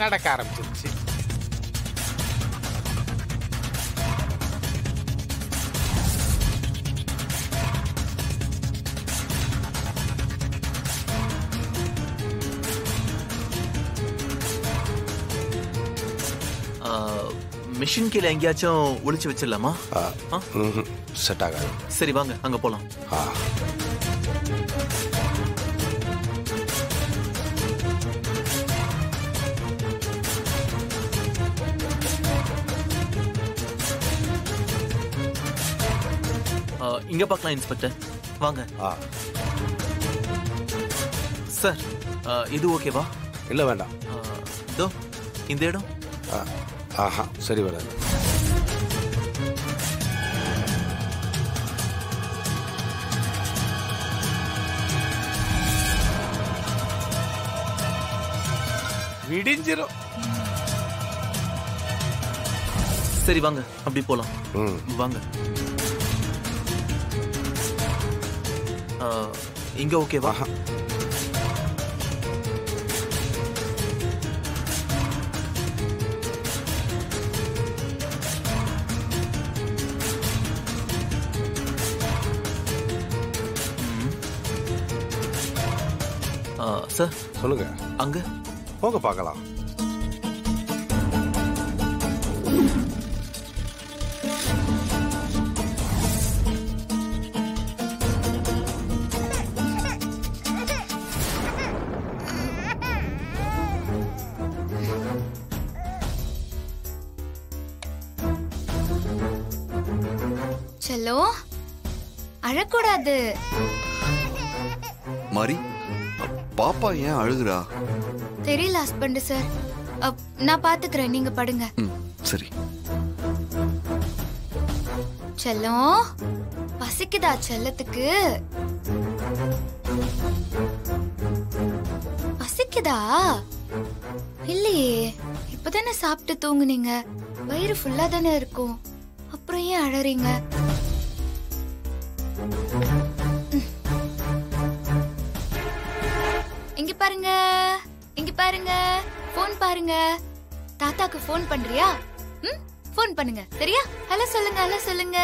நடக்க ஆரம்பிச்சிருச்சு. மிஷின் கீழே எங்கேயாச்சும் ஒளிச்சு வச்சிடலாமா? செட் ஆகாது. சரி வாங்க அங்க போலாம். இங்க பார்க்கலாம் இன்ஸ்பெக்டர், வாங்க. சார் இது ஓகேவா? இல்ல வேண்டாம். இதோ இந்த இடம். ஆஹா சரி வராது. விடிஞ்சிரும். சரி வாங்க அப்படி போலாம். வாங்க. இங்க ஓகேவா? சார் சொல்லுங்க. அங்க போங்க பார்க்கலாம். செல்லோ அழக்கூடாது. மாரி பாப்பா ஏன் அழுகுறா? தெரியல ஹஸ்பண்ட் சார். நான் பாத்துக்கிறேன், நீங்க படுங்க. சரி. செல்லம் பசிக்குதா செல்லத்துக்கு? பசிக்குதா? இல்லையே, இப்பதானே சாப்பிட்டு தூங்குனீங்க. வயிறு ஃபுல்லா தானே இருக்கும், அப்புறம் ஏன் அழறீங்க? இங்க பாருங்க, இங்க பாருங்க, போன் பாருங்க. தாத்தாக்கு போன் பண்றியா? போன் பண்ணுங்க சரியா? ஹலோ சொல்லுங்க, ஹலோ சொல்லுங்க.